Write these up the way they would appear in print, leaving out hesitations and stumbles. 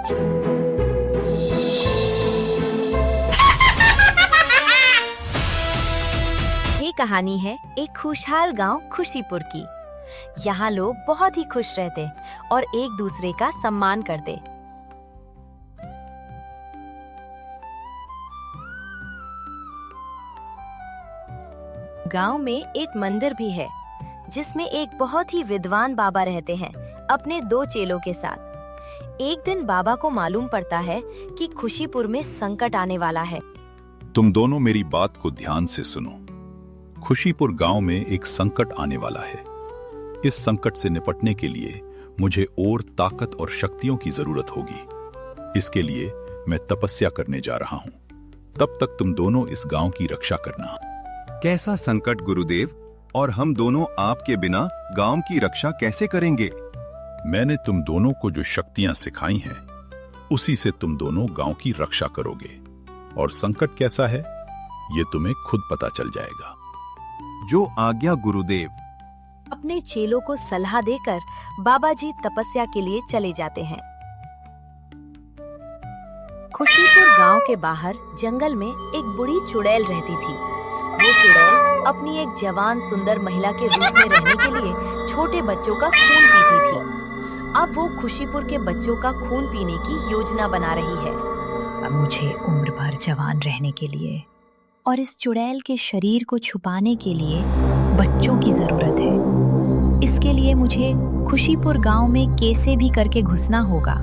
ये कहानी है एक खुशहाल गांव खुशीपुर की। यहाँ लोग बहुत ही खुश रहते और एक दूसरे का सम्मान करते। गांव में एक मंदिर भी है जिसमें एक बहुत ही विद्वान बाबा रहते हैं अपने 2 चेलों के साथ। एक दिन बाबा को मालूम पड़ता है कि खुशीपुर में संकट आने वाला है। तुम दोनों मेरी बात को ध्यान से सुनो। खुशीपुर गांव में एक संकट आने वाला है। इस संकट से निपटने के लिए मुझे और ताकत और शक्तियों की जरूरत होगी। इसके लिए मैं तपस्या करने जा रहा हूं। तब तक तुम दोनों इस गांव की रक्षा करना। कैसा संकट गुरुदेव? और हम दोनों आपके बिना गांव की रक्षा कैसे करेंगे? मैंने तुम दोनों को जो शक्तियां सिखाई हैं, उसी से तुम दोनों गांव की रक्षा करोगे। और संकट कैसा है, ये तुम्हें खुद पता चल जाएगा। जो आज्ञा गुरुदेव। अपने चेलों को सलाह देकर बाबा जी तपस्या के लिए चले जाते हैं। खुशीपुर गांव के बाहर जंगल में एक बुढ़ी चुड़ैल रहती थी। वो चुड़ैल अपनी एक जवान सुंदर महिला के रूप में रहने के लिए छोटे बच्चों का खून पीती थी। अब वो खुशीपुर के बच्चों का खून पीने की योजना बना रही है। अब मुझे उम्र भर जवान रहने के लिए और इस चुड़ैल के शरीर को छुपाने के लिए बच्चों की जरूरत है। इसके लिए मुझे खुशीपुर गांव में कैसे भी करके घुसना होगा।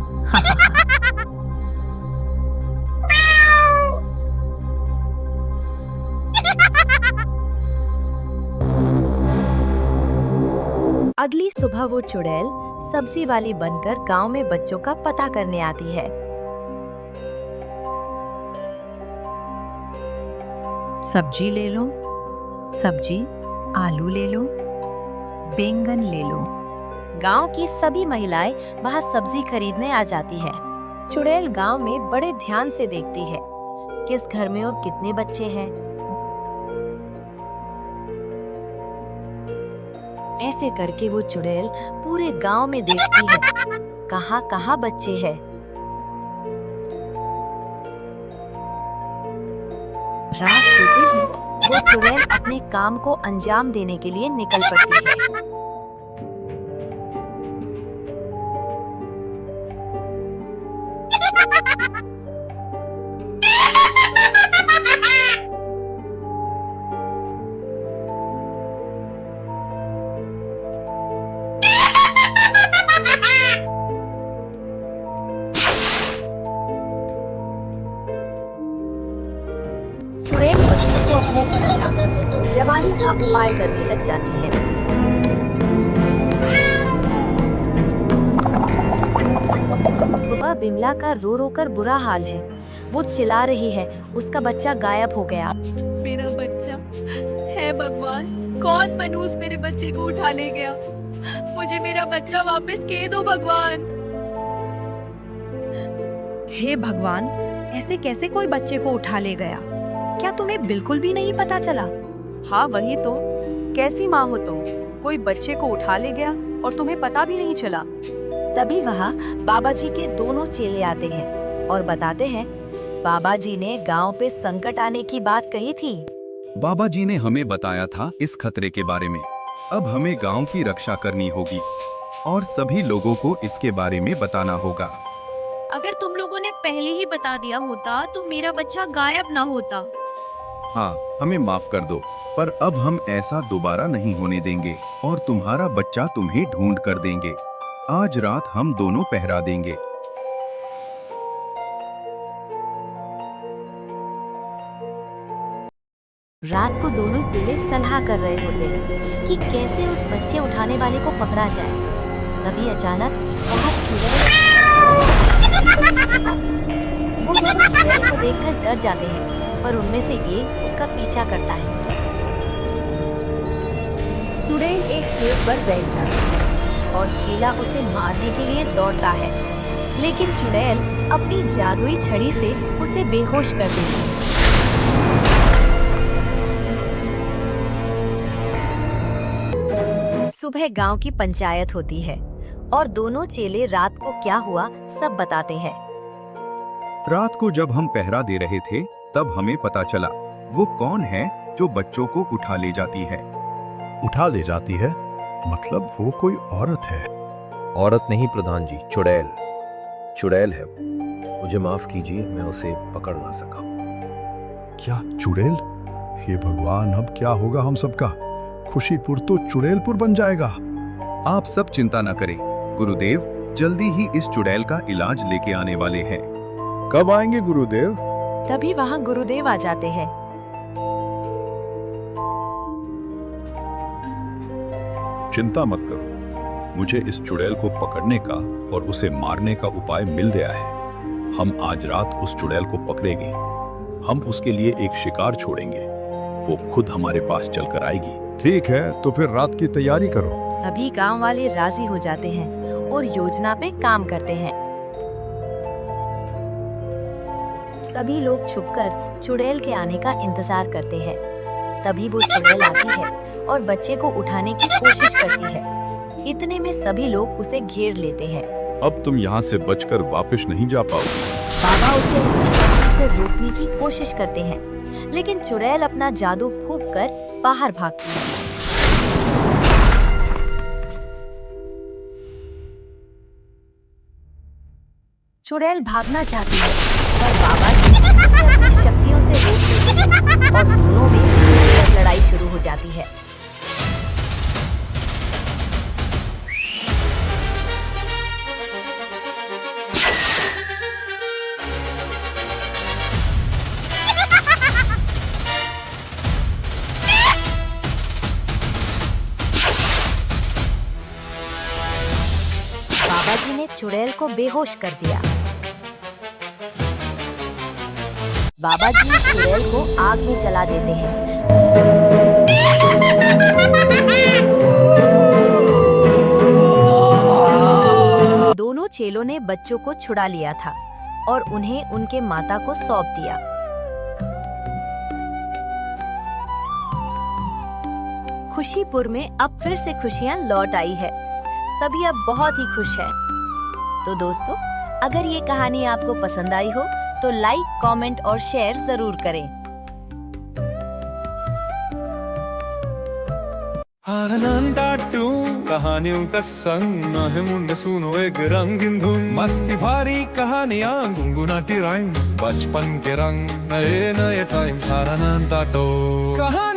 अगली सुबह वो चुड़ैल सब्जी वाली बनकर गांव में बच्चों का पता करने आती है। सब्जी ले लो, सब्जी, आलू ले लो, बैंगन ले लो। गांव की सभी महिलाएं वहां सब्जी खरीदने आ जाती है। चुड़ैल गांव में बड़े ध्यान से देखती है किस घर में और कितने बच्चे हैं। ऐसे करके वो चुड़ैल पूरे गांव में देखती है कहाँ बच्चे हैं। रात होते ही वो चुड़ैल अपने काम को अंजाम देने के लिए निकल पड़ती है। चुड़ैल बच्चों को अपने जवानी का उपाय करने लग जाती है। सुबह बिमला का रो रो कर बुरा हाल है। वो चिल्ला रही है, उसका बच्चा गायब हो गया। मेरा बच्चा है भगवान, कौन मनुष्य मेरे बच्चे को उठा ले गया? मुझे मेरा बच्चा वापस के दो भगवान। हे भगवान, ऐसे कैसे कोई बच्चे को उठा ले गया? क्या तुम्हें बिल्कुल भी नहीं पता चला? हाँ वही तो, कैसी माँ हो तुम? कोई बच्चे को उठा ले गया और तुम्हें पता भी नहीं चला। तभी वहाँ बाबा जी के दोनों चेले आते हैं और बताते हैं बाबा जी ने गांव पे संकट आने की बात कही थी। बाबा जी ने हमें बताया था इस खतरे के बारे में। अब हमें गांव की रक्षा करनी होगी और सभी लोगों को इसके बारे में बताना होगा। अगर तुम लोगों ने पहले ही बता दिया होता तो मेरा बच्चा गायब ना होता। हाँ, हमें माफ कर दो, पर अब हम ऐसा दोबारा नहीं होने देंगे और तुम्हारा बच्चा तुम्हें ढूंढ कर देंगे। आज रात हम दोनों पहरा देंगे। रात को दोनों चेले सलाह कर रहे होते हैं कि कैसे उस बच्चे उठाने वाले को पकड़ा जाए। तभी अचानक बाहर चुड़ैल वो दोनों चुड़ैल को देखकर डर जाते हैं, पर उनमें से एक उसका पीछा करता है। चुड़ैल एक पेड़ पर बैठ जाता है और चीला उसे मारने के लिए दौड़ रहा है, लेकिन चुड़ैल अपनी जादुई छड़ी से उसे बेहोश कर देती है। सुबह गांव की पंचायत होती है और दोनों चेले रात को क्या हुआ सब बताते हैं। रात को जब हम पहरा दे रहे थे तब हमें पता चला वो कौन है जो बच्चों को उठा ले जाती है। उठा ले जाती है? मतलब वो कोई औरत है? औरत नहीं प्रधान जी, चुड़ैल। चुड़ैल है वो। मुझे माफ कीजिए, मैं उसे पकड़ ना सका। क्या चुड़ैल? हे भगवान, अब क्या होगा हम सबका? खुशीपुर तो चुड़ैलपुर बन जाएगा। आप सब चिंता न करें, गुरुदेव जल्दी ही इस चुड़ैल का इलाज लेके आने वाले हैं। कब आएंगे गुरुदेव? तभी वहाँ गुरुदेव आ जाते हैं। चिंता मत करो, मुझे इस चुड़ैल को पकड़ने का और उसे मारने का उपाय मिल गया है। हम आज रात उस चुड़ैल को पकड़ेंगे। हम उसके लिए एक शिकार छोड़ेंगे, वो खुद हमारे पास चलकर आएगी। ठीक है, तो फिर रात की तैयारी करो। सभी गांव वाले राजी हो जाते हैं और योजना पे काम करते हैं। सभी लोग छुपकर चुड़ैल के आने का इंतजार करते हैं। तभी वो चुड़ैल आती है और बच्चे को उठाने की कोशिश करती है। इतने में सभी लोग उसे घेर लेते हैं। अब तुम यहाँ से बचकर वापस नहीं जा पाओगे। बाबा उसे रोकने की कोशिश करते हैं, लेकिन चुड़ैल अपना जादू फूंककर बाहर भागती है। चुड़ैल भागना चाहती है, पर बाबा जी उसे अपनी शक्तियों से रोक देते हैं और दोनों में भयंकर लड़ाई शुरू हो जाती है। बाबा जी ने चुड़ैल को बेहोश कर दिया। बाबा जी चुड़ैल को आग में जला देते हैं। दोनों चेलों ने बच्चों को छुड़ा लिया था और उन्हें उनके माता को सौंप दिया। खुशीपुर में अब फिर से खुशियां लौट आई है। सभी अब बहुत ही खुश हैं। तो दोस्तों, अगर ये कहानी आपको पसंद आई हो तो लाइक, कमेंट और शेयर जरूर करें। कहानियों का संग न है मुन्ने सुनो एक रंगीन धुन मस्ती भारी कहानियाँ गुनगुनाती राइम्स बचपन के रंग नए नए टाइम्स कहानी